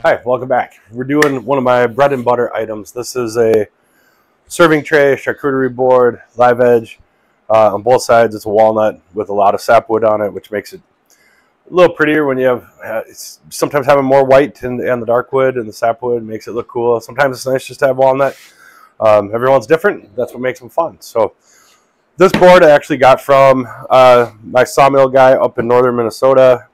Hi, welcome back. We're doing one of my bread and butter items. This is a serving tray, charcuterie board, live edge. On both sides, it's a walnut with a lot of sapwood on it, which makes it a little prettier when you have, sometimes having more white and the dark wood and the sapwood makes it look cool. Sometimes it's nice just to have walnut. Everyone's different. That's what makes them fun. So this board I actually got from my sawmill guy up in northern Minnesota.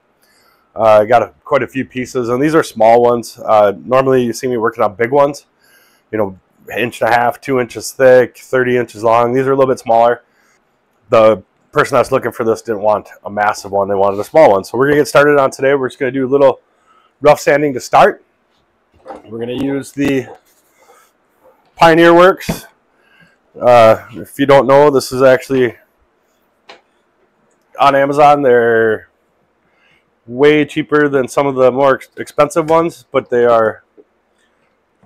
I got quite a few pieces, and these are small ones. Normally you see me working on big ones, you know, 1.5 inches, 2 inches thick, 30 inches long. These are a little bit smaller. The person that's looking for this didn't want a massive one. They wanted a small one. So we're going to get started on today. We're just going to do a little rough sanding to start. We're going to use the Scott-Worx. If you don't know, this is actually on Amazon. They're way cheaper than some of the more expensive ones, but they are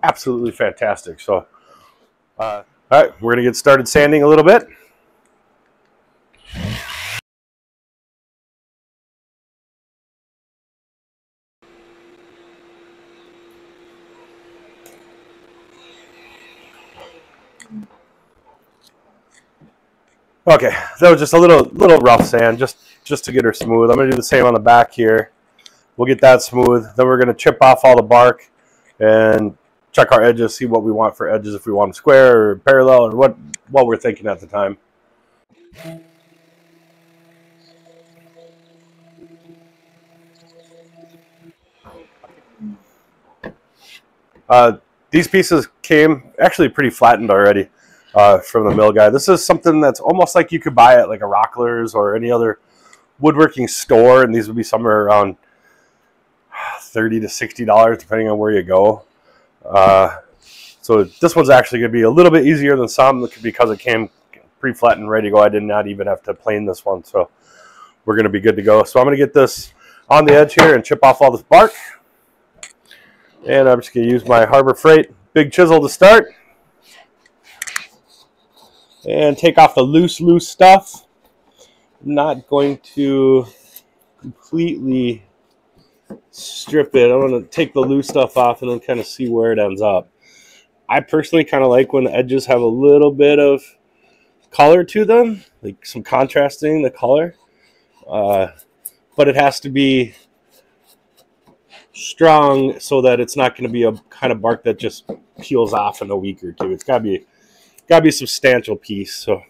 absolutely fantastic. So, all right, we're going to get started sanding a little bit. Okay, that was just a little rough sand, just to get her smooth. I'm going to do the same on the back here. We'll get that smooth. Then we're going to chip off all the bark and check our edges, see what we want for edges, if we want them square or parallel or what we're thinking at the time. These pieces came actually pretty flattened already from the mill guy. This is something that's almost like you could buy at like a Rockler's or any other woodworking store, and these would be somewhere around $30 to $60 depending on where you go. So this one's actually going to be a little bit easier than some because it came pre-flattened, ready to go. I did not even have to plane this one, so we're going to be good to go. So I'm going to get this on the edge here and chip off all this bark. And I'm just going to use my Harbor Freight big chisel to start. And take off the loose stuff. I'm not going to completely strip it. I'm going to take the loose stuff off and then kind of see where it ends up. I personally kind of like when the edges have a little bit of color to them, like some contrasting the color. But it has to be strong so that it's not going to be a kind of bark that just peels off in a week or two. It's got to be a substantial piece. So,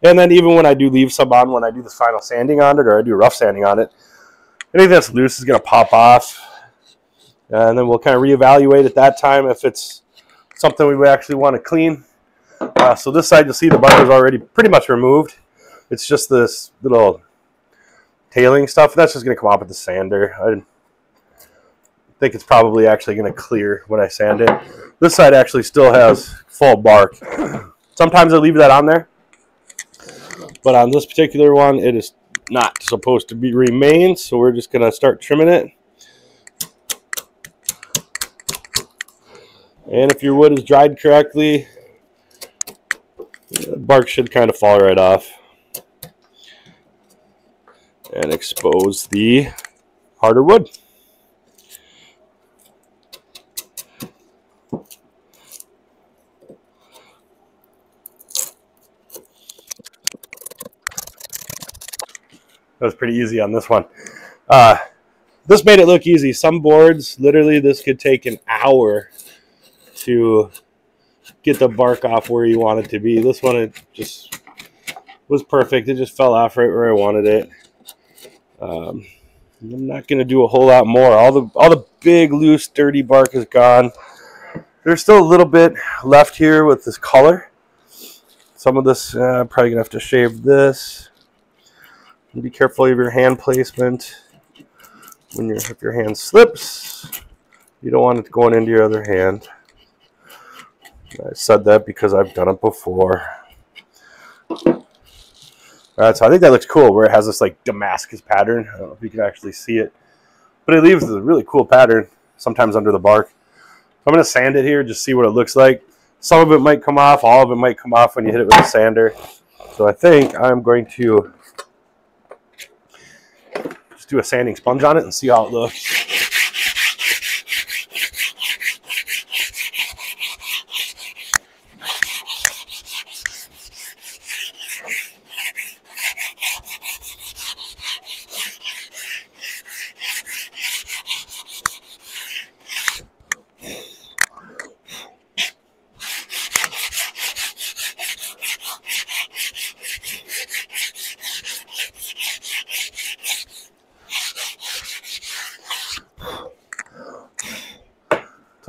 and then even when I do leave some on, when I do the final sanding on it or I do rough sanding on it, anything that's loose is going to pop off, and then we'll kind of reevaluate at that time if it's something we would actually want to clean. So this side, you'll see the bark is already pretty much removed. It's just this little tailing stuff. That's just going to come off with the sander. I think it's probably actually going to clear when I sand it. This side actually still has full bark. Sometimes I leave that on there, but on this particular one, it is not supposed to remain, so we're just going to start trimming it. And if your wood is dried correctly, the bark should kind of fall right off and expose the harder wood. That was pretty easy on this one. This made it look easy. Some boards, literally, this could take an hour to get the bark off where you want it to be. This one, it just was perfect. It just fell off right where I wanted it. I'm not going to do a whole lot more. All the big, loose, dirty bark is gone. There's still a little bit left here with this color. Some of this, I'm probably going to have to shave this. Be careful of your hand placement. If your hand slips, you don't want it going into your other hand. I said that because I've done it before. All right, so I think that looks cool where it has this like Damascus pattern. I don't know if you can actually see it, but it leaves a really cool pattern sometimes under the bark. I'm going to sand it here, just see what it looks like. Some of it might come off, all of it might come off when you hit it with a sander. So I think I'm going to do a sanding sponge on it and see how it looks.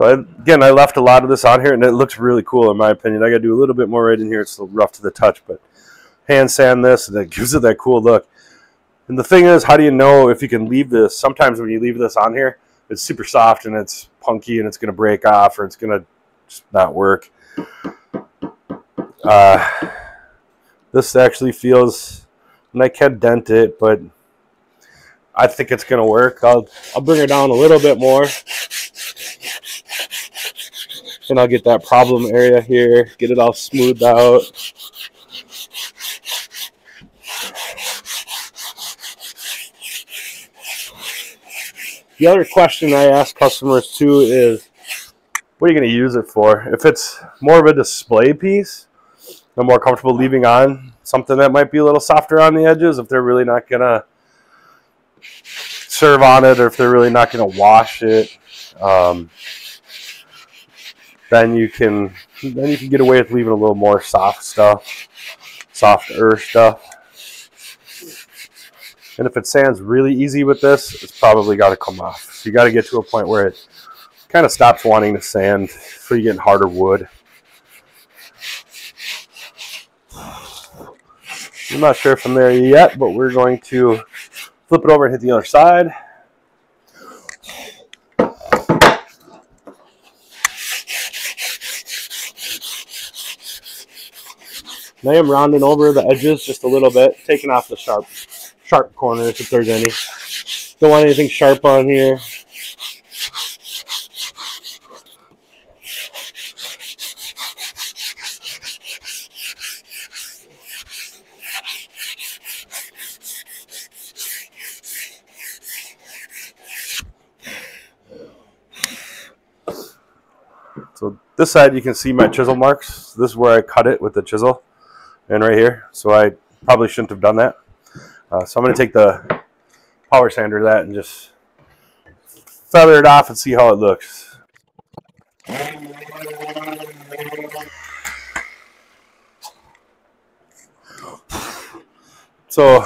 So again, I left a lot of this on here, and it looks really cool in my opinion. I got to do a little bit more right in here. It's a little rough to the touch, but hand sand this, and it gives it that cool look. And the thing is, how do you know if you can leave this? Sometimes when you leave this on here, it's super soft and it's punky and it's going to break off or it's going to just not work. This actually feels, and I can dent it, but I think it's going to work. I'll bring her down a little bit more. And I'll get that problem area here, get it all smoothed out. The other question I ask customers too is, what are you going to use it for? If it's more of a display piece, I'm more comfortable leaving on something that might be a little softer on the edges if they're really not going to serve on it or if they're really not going to wash it. Then you can get away with leaving a little more soft stuff, softer stuff. And if it sands really easy with this, it's probably got to come off. So you got to get to a point where it kind of stops wanting to sand, so you're getting harder wood. I'm not sure if I'm there yet, but we're going to flip it over and hit the other side. I am rounding over the edges just a little bit, taking off the sharp corners if there's any. Don't want anything sharp on here. So this side you can see my chisel marks. This is where I cut it with the chisel, and right here. So I probably shouldn't have done that. So I'm going to take the power sander to that and just feather it off and see how it looks. So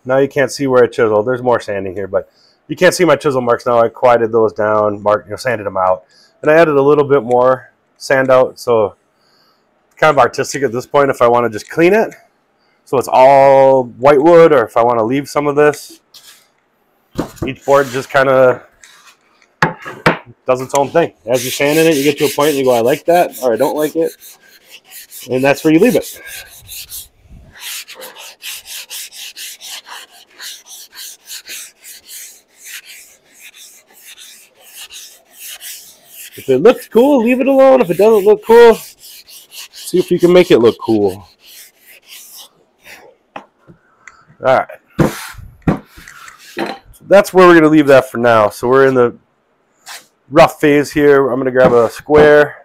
now you can't see where I chiseled. There's more sanding here, but you can't see my chisel marks now. I quieted those down, sanded them out. And I added a little bit more sand out, so it's kind of artistic at this point if I want to just clean it. So it's all white wood, or if I want to leave some of this. Each board just kind of does its own thing. As you're sanding it, you get to a point and you go, I like that, or I don't like it. And that's where you leave it. If it looks cool, leave it alone. If it doesn't look cool, see if you can make it look cool. Alright. So that's where we're going to leave that for now. So we're in the rough phase here. I'm going to grab a square.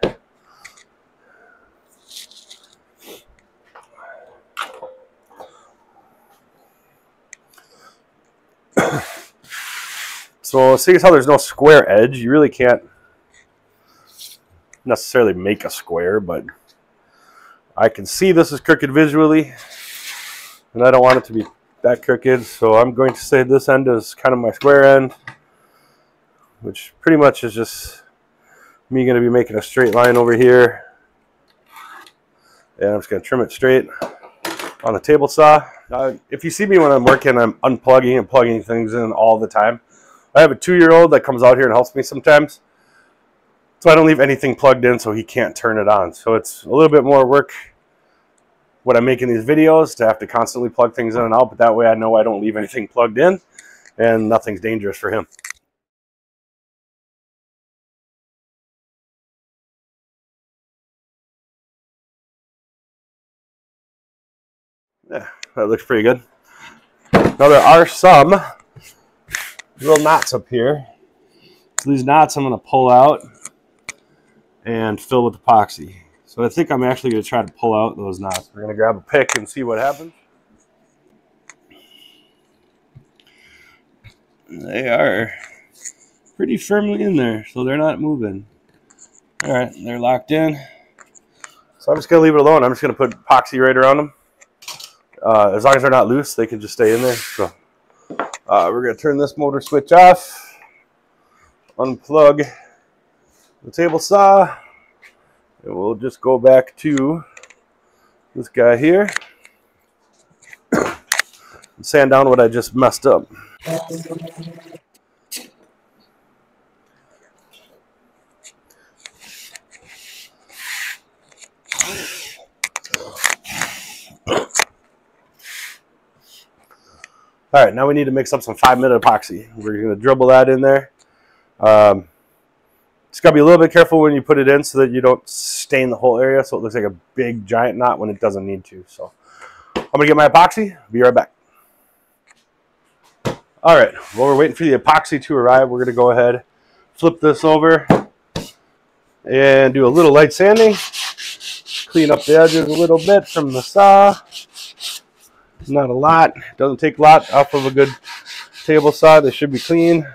So seeing as how there's no square edge, you really can't necessarily make a square, but I can see this is crooked visually, and I don't want it to be that crooked, so I'm going to say this end is kind of my square end, which pretty much is just me going to be making a straight line over here, and I'm just going to trim it straight on the table saw. If you see me when I'm working, I'm unplugging and plugging things in all the time. I have a 2-year-old that comes out here and helps me sometimes, so I don't leave anything plugged in so he can't turn it on. So it's a little bit more work when I'm making these videos to have to constantly plug things in and out, but that way I know I don't leave anything plugged in and nothing's dangerous for him. Yeah, that looks pretty good. Now there are some little knots up here. So these knots I'm going to pull out and fill with epoxy. So I think I'm actually going to try to pull out those knots. We're going to grab a pick and see what happens. They are pretty firmly in there, so they're not moving. All right, they're locked in. So I'm just going to leave it alone. I'm just going to put epoxy right around them. As long as they're not loose, they can just stay in there. So we're going to turn this motor switch off, unplug the table saw, and we'll just go back to this guy here and sand down what I just messed up. All right, now we need to mix up some 5-minute epoxy. We're going to dribble that in there. Just got to be a little bit careful when you put it in so that you don't stain the whole area so it looks like a big giant knot when it doesn't need to. So I'm going to get my epoxy. Be right back. All right, while we're waiting for the epoxy to arrive, we're going to go ahead, flip this over, and do a little light sanding. Clean up the edges a little bit from the saw. Not a lot. Doesn't take a lot off of a good table saw. They should be clean.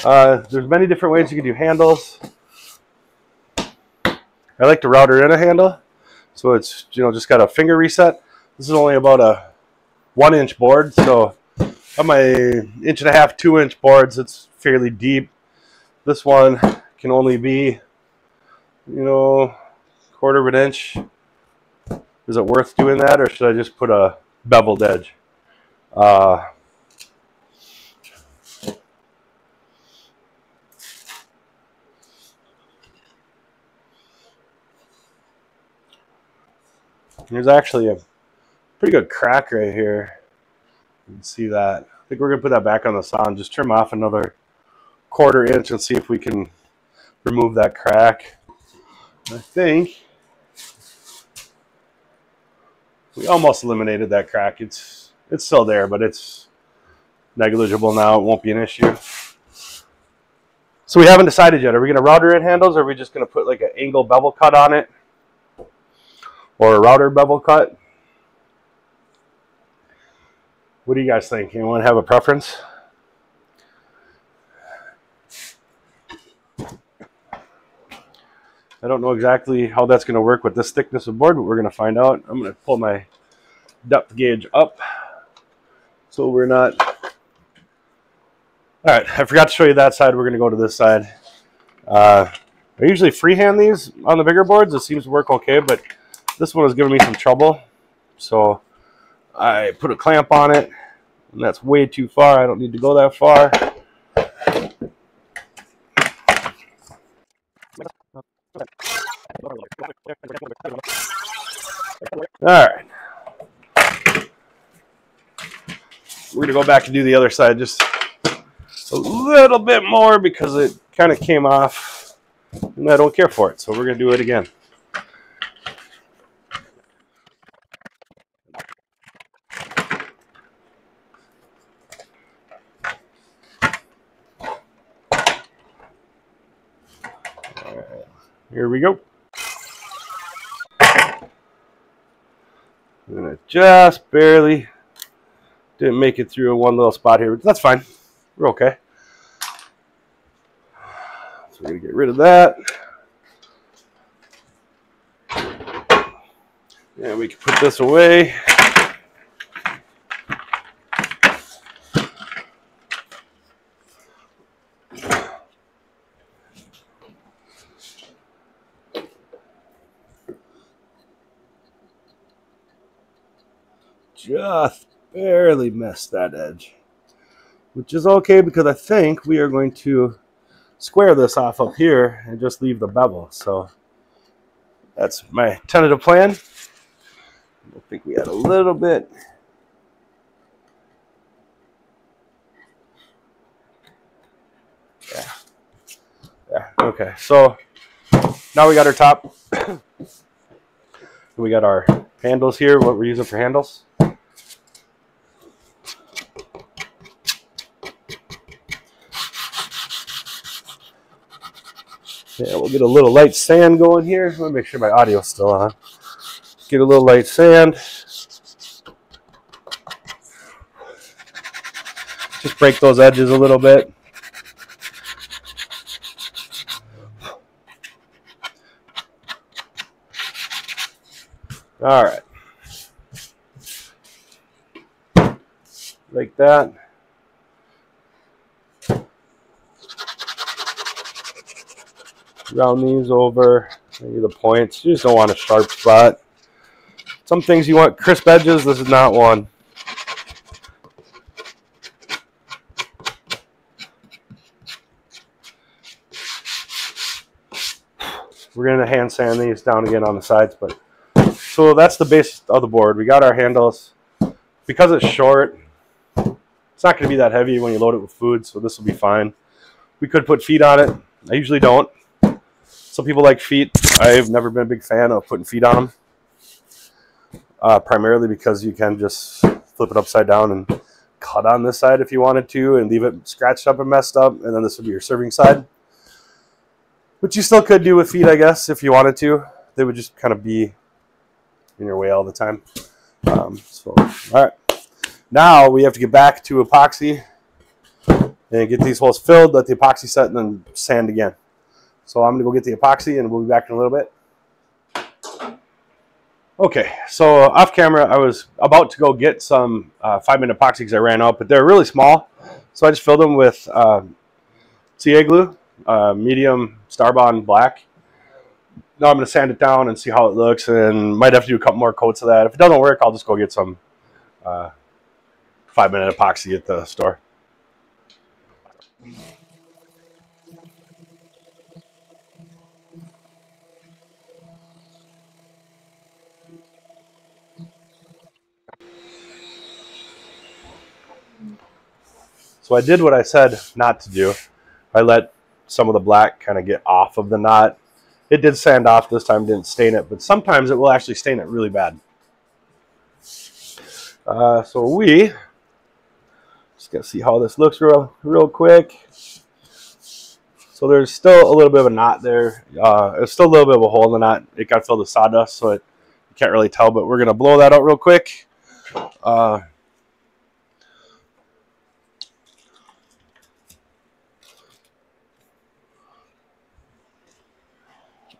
There's many different ways you can do handles. I like to router in a handle, so it's just got a finger reset. This is only about a 1-inch board, so on my 1.5, 2-inch boards, it's fairly deep. This one can only be, 1/4 of an inch. Is it worth doing that, or should I just put a beveled edge? There's actually a pretty good crack right here. You can see that. I think we're going to put that back on the saw and just trim off another 1/4 inch and see if we can remove that crack. I think we almost eliminated that crack. It's still there, but it's negligible now. It won't be an issue. So we haven't decided yet. Are we going to router in handles, or are we just going to put like an angle bevel cut on it? Or a router bevel cut? What do you guys think? Anyone have a preference? I don't know exactly how that's going to work with this thickness of board, but we're going to find out. I'm going to pull my depth gauge up so we're not... All right, I forgot to show you that side. We're going to go to this side. I usually freehand these on the bigger boards. It seems to work okay, but this one is giving me some trouble. So I put a clamp on it, and that's way too far. I don't need to go that far. All right. We're going to go back and do the other side just a little bit more because it kind of came off and I don't care for it. So we're going to do it again. All right. Here we go. And I just barely didn't make it through in one little spot here. That's fine. We're okay. So we're going to get rid of that. And we can put this away. Just barely missed that edge, which is okay because I think we are going to square this off up here and just leave the bevel. So that's my tentative plan. I think we had a little bit. Yeah, okay. So now we got our top. We got our handles here, what we're using for handles. Yeah, we'll get a little light sand going here. Let me make sure my audio's still on. Get a little light sand. Just break those edges a little bit. All right. Like that. round these over, maybe the points. You just don't want a sharp spot. Some things you want crisp edges. This is not one. We're going to hand sand these down again on the sides, but so that's the base of the board. We got our handles. Because it's short, it's not going to be that heavy when you load it with food, so this will be fine. We could put feet on it. I usually don't. Some people like feet. I've never been a big fan of putting feet on them, primarily because you can just flip it upside down and cut on this side if you wanted to and leave it scratched up and messed up, and then this would be your serving side. Which you still could do with feet, I guess, if you wanted to. They would just kind of be in your way all the time. All right. Now we have to get back to epoxy and get these holes filled, let the epoxy set, and then sand again. So I'm going to go get the epoxy, and we'll be back in a little bit. Okay, so off camera, I was about to go get some 5-minute epoxy because I ran out, but they're really small. So I just filled them with CA glue. Medium Starbond black. Now I'm going to sand it down and see how it looks, and might have to do a couple more coats of that. If it doesn't work, I'll just go get some 5-minute epoxy at the store. So I did what I said not to do. I let some of the black kind of get off of the knot. It did sand off this time, didn't stain it, but sometimes it will actually stain it really bad. So we just gotta see how this looks real quick. So there's still a little bit of a knot there. There's still a little bit of a hole in the knot. It got filled with sawdust, so you can't really tell, but we're gonna blow that out real quick.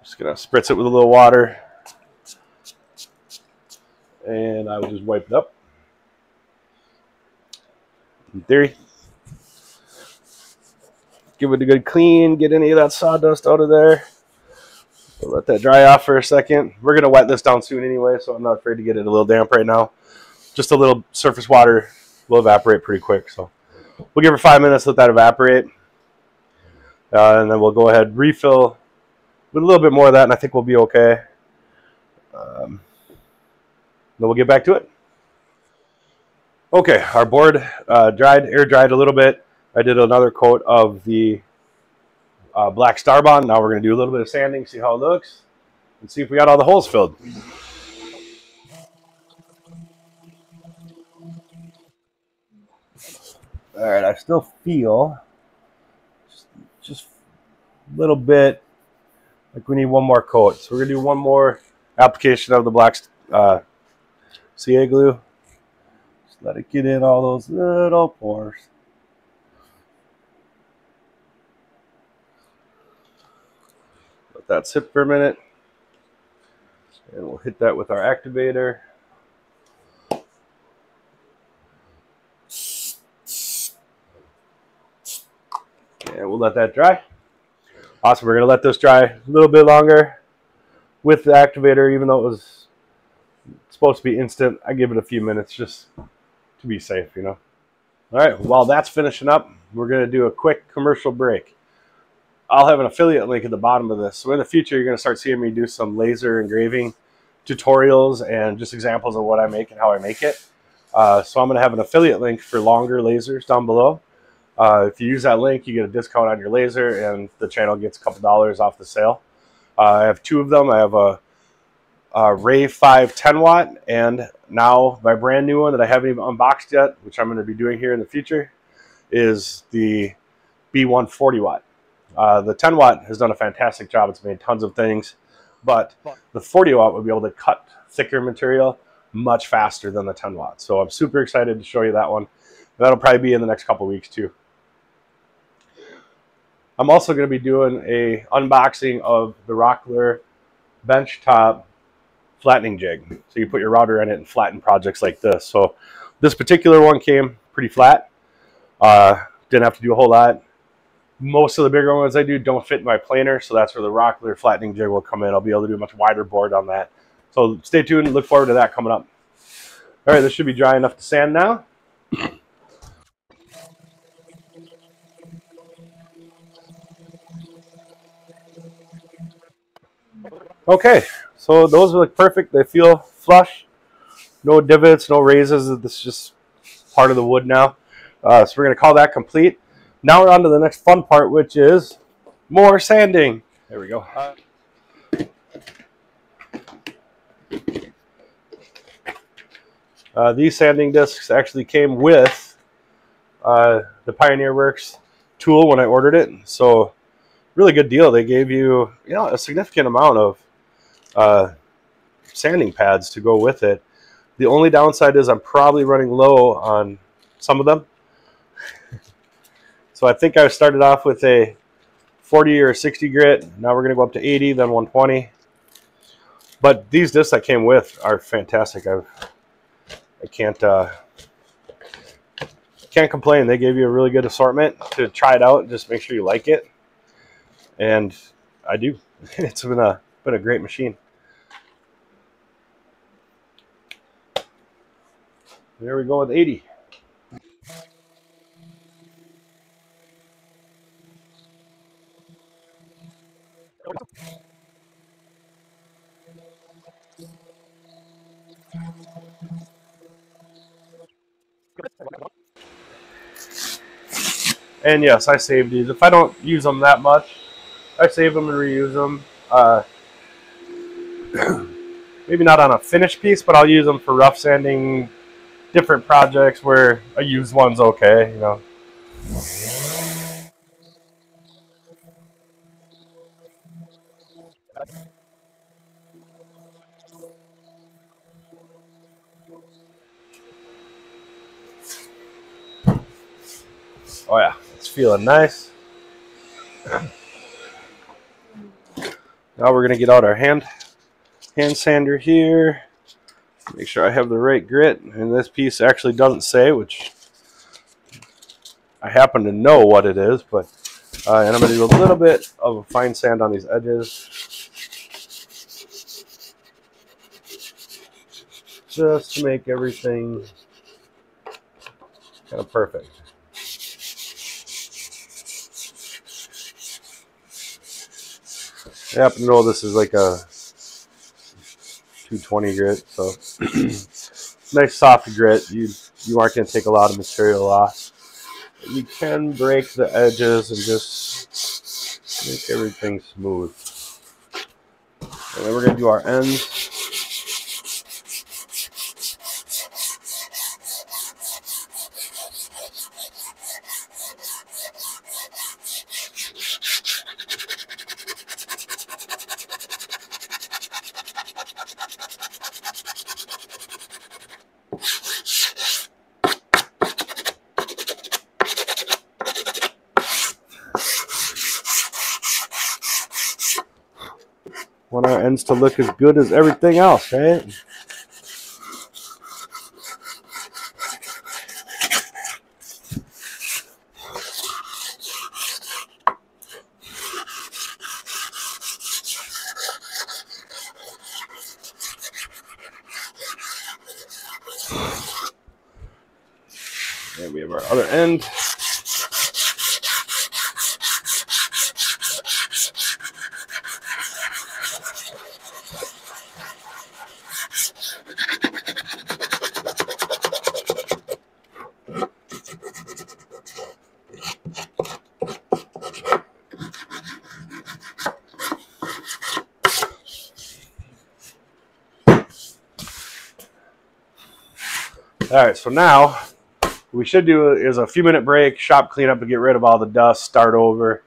Just gonna spritz it with a little water, and I will just wipe it up. In theory, give it a good clean, get any of that sawdust out of there. We'll let that dry off for a second. We're gonna wet this down soon anyway, so I'm not afraid to get it a little damp right now. Just a little surface water will evaporate pretty quick, so we'll give her 5 minutes, let that evaporate, and then we'll go ahead refill with a little bit more of that, and I think we'll be okay. Then we'll get back to it. Okay, our board air dried a little bit. I did another coat of the black Starbond. Now we're going to do a little bit of sanding, see how it looks, and see if we got all the holes filled. All right, I still feel just a little bit like we need one more coat. So we're going to do one more application of the black CA glue. Just let it get in all those little pores. Let that sit for a minute. And we'll hit that with our activator. And we'll let that dry. Awesome, we're going to let this dry a little bit longer with the activator, even though it was supposed to be instant. I give it a few minutes just to be safe, you know. All right, while that's finishing up, we're going to do a quick commercial break. I'll have an affiliate link at the bottom of this. So in the future, you're going to start seeing me do some laser engraving tutorials and just examples of what I make and how I make it. So I'm going to have an affiliate link for longer lasers down below. If you use that link, you get a discount on your laser, and the channel gets a couple dollars off the sale. I have two of them. I have a Ray 5 10 watt, and now my brand new one that I haven't even unboxed yet, which I'm going to be doing here in the future, is the B1 40 watt. The 10 watt has done a fantastic job. It's made tons of things, but the 40 watt would be able to cut thicker material much faster than the 10 watt. So I'm super excited to show you that one. That'll probably be in the next couple weeks too. I'm also going to be doing a unboxing of the Rockler benchtop flattening jig. So you put your router in it and flatten projects like this. So this particular one came pretty flat. Didn't have to do a whole lot. Most of the bigger ones I do don't fit in my planer, so that's where the rocker flattening jig will come in. I'll be able to do a much wider board on that. So stay tuned. Look forward to that coming up. All right, this should be dry enough to sand now. Okay, so those look perfect. They feel flush. No divots, no raises. This is just part of the wood now. So we're going to call that complete. Now we're on to the next fun part, which is more sanding. There we go. These sanding discs actually came with the Pioneer Works tool when I ordered it. So really good deal. They gave you, a significant amount of sanding pads to go with it. The only downside is I'm probably running low on some of them. So I think I started off with a 40 or 60 grit. Now we're going to go up to 80, then 120. But these discs I came with are fantastic. I can't complain. They gave you a really good assortment to try it out and just make sure you like it. And I do. It's been a great machine. There we go with 80. And yes, I save these. If I don't use them that much, I save them and reuse them. Maybe not on a finished piece, but I'll use them for rough sanding, different projects where a used one's okay, Oh yeah, it's feeling nice. Now we're gonna get out our hand sander here. Make sure I have the right grit, and this piece actually doesn't say, which I happen to know what it is, but and I'm going to do a little bit of a fine sand on these edges, just to make everything kind of perfect. I happen to know this is like a 220 grit, so nice soft grit. You aren't going to take a lot of material off. You can break the edges and just make everything smooth. And then we're going to do our ends. Want our ends to look as good as everything else, right? And we have our other end. All right, so now what we should do is a few minute break, shop cleanup to get rid of all the dust, start over.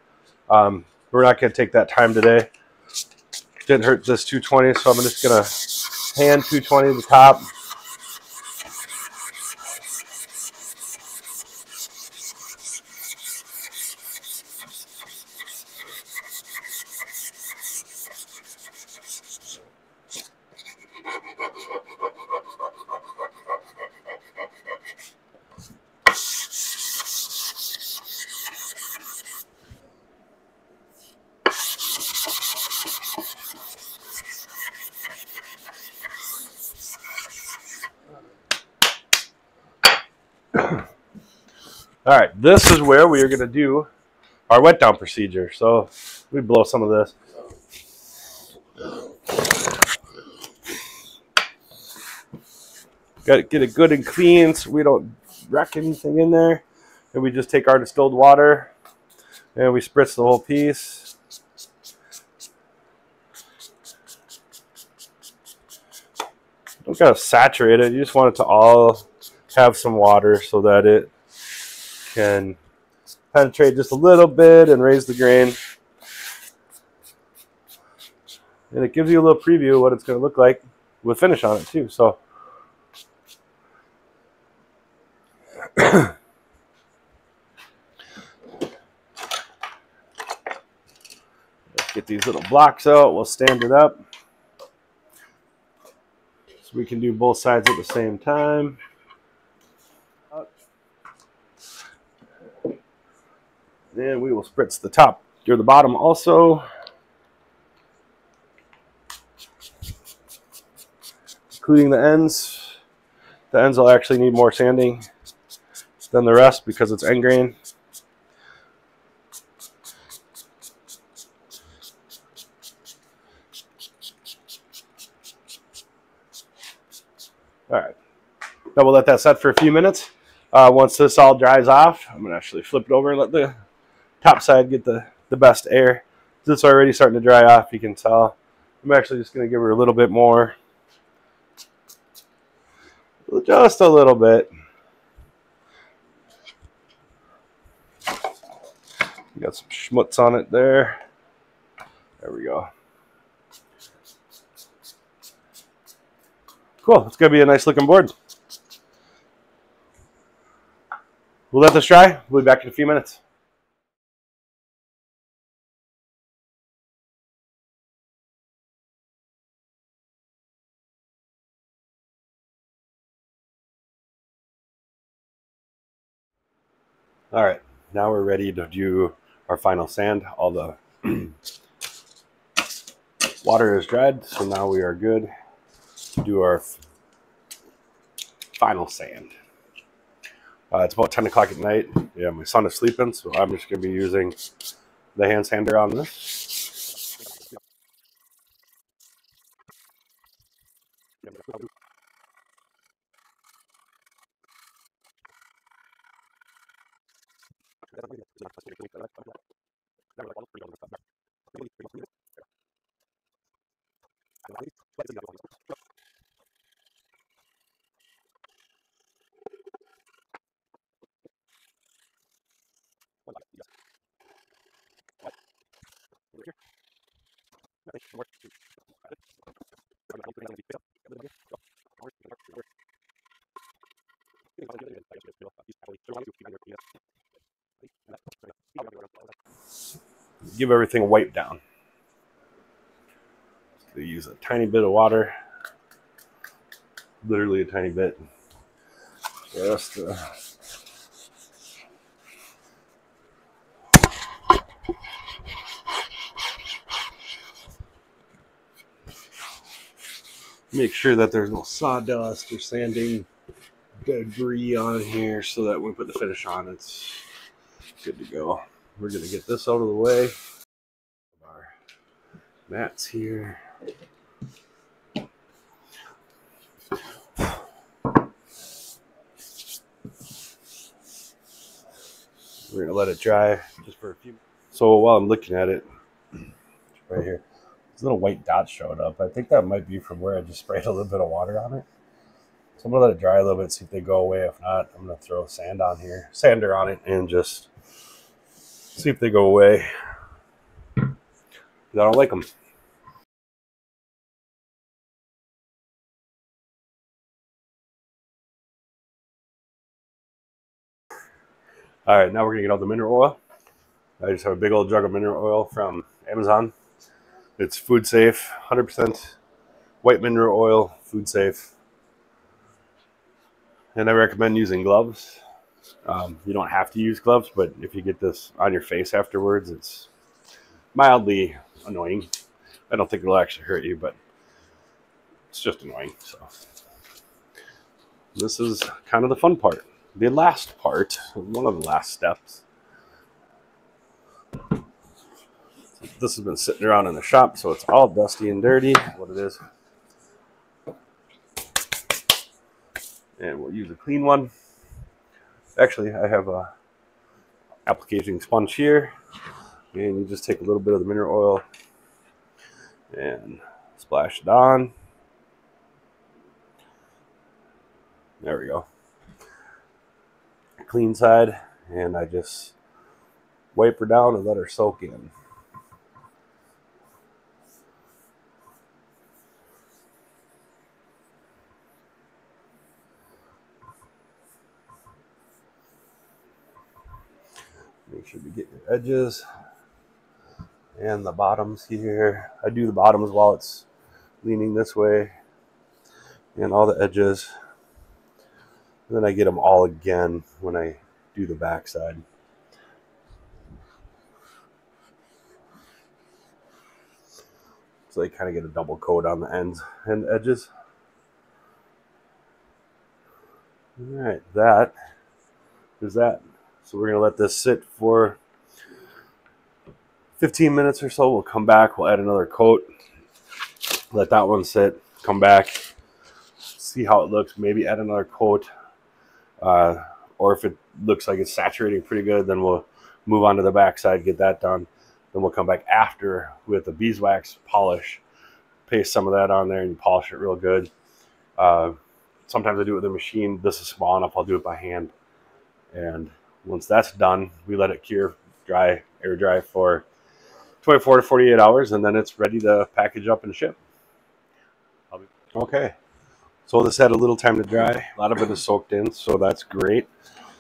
We're not going to take that time today. Didn't hurt this 220, so I'm just going to hand 220 to the top. All right, this is where we are going to do our wet down procedure. So we blow some of this. Got to get it good and clean so we don't wreck anything in there. And we just take our distilled water and we spritz the whole piece. Don't got to saturate it. You just want it to all have some water so that it can penetrate just a little bit and raise the grain. And it gives you a little preview of what it's going to look like with finish on it too. So let's get these little blocks out. We'll stand it up so we can do both sides at the same time. Then we will spritz the top or the bottom also. Including the ends. The ends will actually need more sanding than the rest because it's end grain. All right. Now we'll let that set for a few minutes. Once this all dries off, I'm going to actually flip it over and let the top side get the best air. It's already starting to dry off, you can tell. I'm actually just going to give her a little bit more. Just a little bit. Got some schmutz on it there. There we go. Cool. It's going to be a nice looking board. We'll let this dry. We'll be back in a few minutes. All right. Now we're ready to do our final sand. All the water is dried, so now we are good to do our final sand. It's about 10 o'clock at night. Yeah, my son is sleeping, so I'm just going to be using the hand sander on this. Give everything a wipe down. So use a tiny bit of water, literally a tiny bit. Just make sure that there's no sawdust or sanding debris on here so that when we put the finish on, it's good to go. We're going to get this out of the way. Our mats here. We're going to let it dry just for a few minutes. So while I'm looking at it, right here, this little white dot showed up. I think that might be from where I just sprayed a little bit of water on it. So I'm going to let it dry a little bit, see if they go away. If not, I'm going to throw sander on it, and just see if they go away. I don't like them. All right, now we're going to get all the mineral oil. I just have a big old jug of mineral oil from Amazon. It's food safe, 100% white mineral oil, food safe. And I recommend using gloves. You don't have to use gloves, but if you get this on your face afterwards, it's mildly annoying. I don't think it'll actually hurt you, but it's just annoying. So this is kind of the fun part. the last part, one of the last steps. This has been sitting around in the shop, so it's all dusty and dirty, what it is. And we'll use a clean one. Actually, I have a application sponge here, and you just take a little bit of the mineral oil and splash it on. There we go. Clean side, and I just wipe her down and let her soak in. Make sure to get your edges and the bottoms here. I do the bottoms while it's leaning this way, and all the edges. And then I get them all again when I do the back side. So they kind of get a double coat on the ends and edges. All right, that is that. So we're going to let this sit for 15 minutes or so. We'll come back. We'll add another coat. Let that one sit. Come back. See how it looks. Maybe add another coat. Or if it looks like it's saturating pretty good, then we'll move on to the back side, get that done. Then we'll come back after with the beeswax polish. Paste some of that on there and polish it real good. Sometimes I do it with a machine. This is small enough. I'll do it by hand. And once that's done, we let it cure, dry, air dry for 24 to 48 hours, and then it's ready to package up and ship. Okay, so this had a little time to dry. A lot of it is soaked in, so that's great.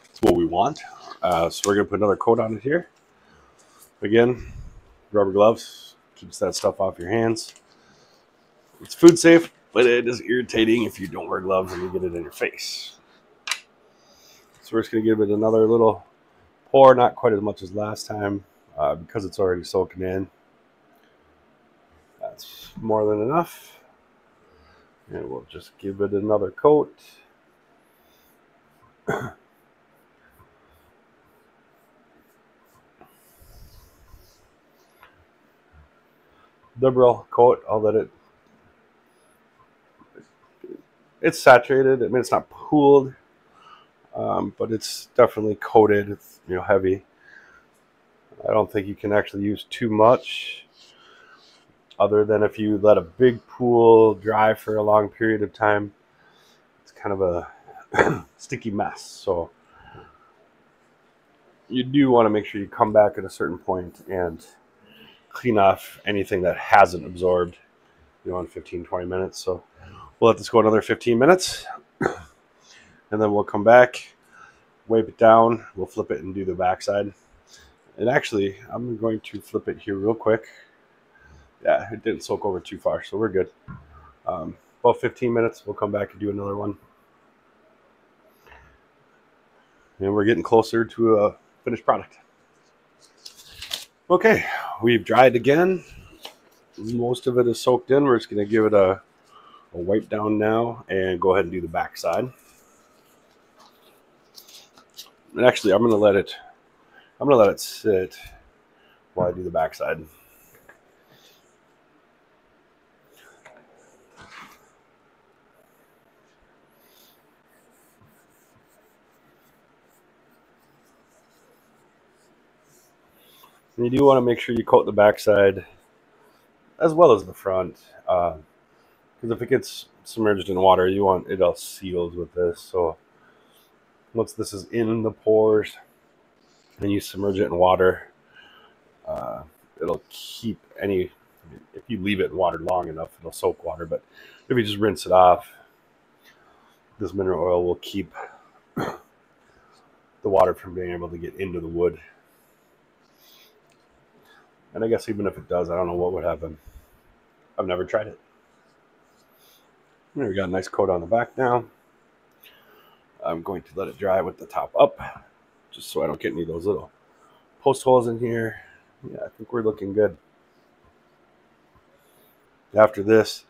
That's what we want. So we're going to put another coat on it here. Again, rubber gloves, keeps that stuff off your hands. It's food safe, but it is irritating if you don't wear gloves and you get it in your face. So we're just going to give it another little pour, not quite as much as last time because it's already soaking in. That's more than enough. And we'll just give it another coat. Liberal coat, I'll let it. It's saturated. I mean, it's not pooled, but it's definitely coated. It's, you know, heavy. I don't think you can actually use too much, other than if you let a big pool dry for a long period of time. It's kind of a sticky mess. So you do want to make sure you come back at a certain point and clean off anything that hasn't absorbed, you know, in 15-20 minutes. So we'll let this go another 15 minutes, and then we'll come back, wipe it down, we'll flip it and do the backside. And actually, I'm going to flip it here real quick. Yeah, it didn't soak over too far, so we're good. About 15 minutes, we'll come back and do another one. And we're getting closer to a finished product. Okay, we've dried again. Most of it is soaked in. We're just going to give it a wipe down now and go ahead and do the back side. And actually, I'm going to let it sit while I do the back side. And you do want to make sure you coat the backside as well as the front, because if it gets submerged in water, you want it all sealed with this. So once this is in the pores and you submerge it in water, it'll keep any. If you leave it in water long enough, it'll soak water. But if you just rinse it off, this mineral oil will keep the water from being able to get into the wood. And I guess even if it does, I don't know what would happen. I've never tried it. There, we got a nice coat on the back now. I'm going to let it dry with the top up, just so I don't get any of those little post holes in here. Yeah, I think we're looking good. After this,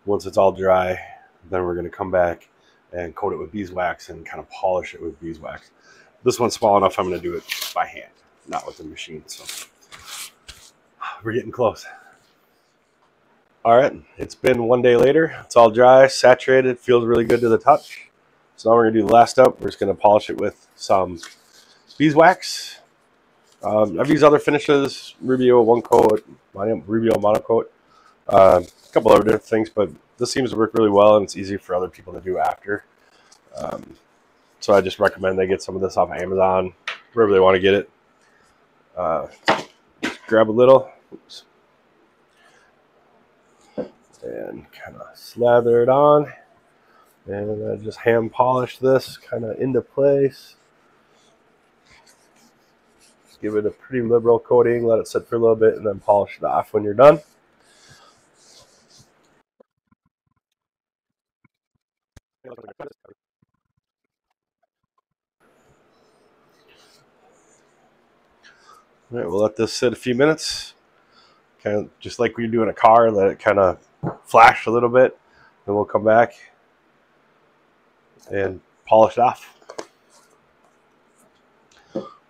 once it's all dry, then we're going to come back and coat it with beeswax and kind of polish it with beeswax. This one's small enough, I'm going to do it by hand, not with the machine. So we're getting close. All right, it's been one day later. It's all dry, saturated, feels really good to the touch. So now we're going to do the last step. We're just going to polish it with some beeswax. I've used other finishes, Rubio one coat, Rubio monocoat, a couple other different things, but this seems to work really well, and it's easy for other people to do after. So I just recommend they get some of this off Amazon, wherever they want to get it. Just grab a little, oops, and kind of slather it on, and I just hand polish this kind of into place. Just give it a pretty liberal coating, let it sit for a little bit, and then polish it off when you're done. All right, we'll let this sit a few minutes, kind of just like we do in a car, let it kind of flash a little bit, then we'll come back and polish it off.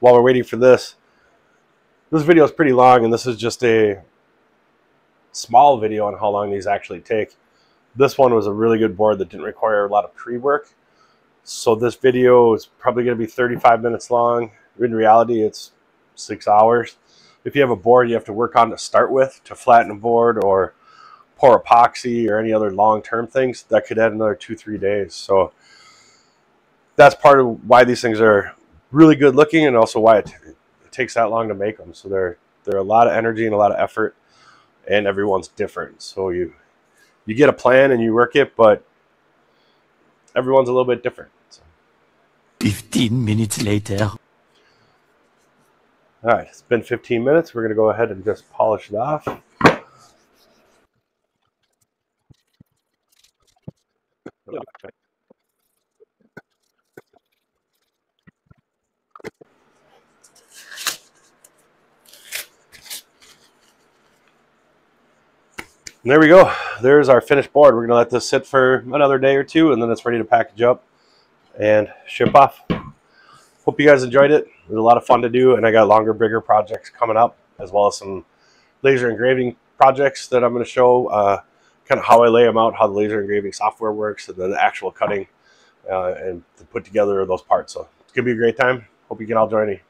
While we're waiting for this video is pretty long, and this is just a small video on how long these actually take. This one was a really good board that didn't require a lot of pre-work, so this video is probably going to be 35 minutes long. In reality, it's 6 hours. If you have a board you have to work on to start with, to flatten a board or pour epoxy or any other long-term things, that could add another 2-3 days. So that's part of why these things are really good looking, and also why it takes that long to make them. So they're a lot of energy and a lot of effort, and everyone's different. So you get a plan and you work it, but everyone's a little bit different. So. 15 minutes later. All right, it's been 15 minutes. We're going to go ahead and just polish it off. And there we go. There's our finished board. We're going to let this sit for another day or two, and then it's ready to package up and ship off. Hope you guys enjoyed it. It was a lot of fun to do, and I got longer, bigger projects coming up, as well as some laser engraving projects that I'm going to show kind of how I lay them out, how the laser engraving software works, and then the actual cutting and the put together of those parts. So it's going to be a great time. Hope you can all join me.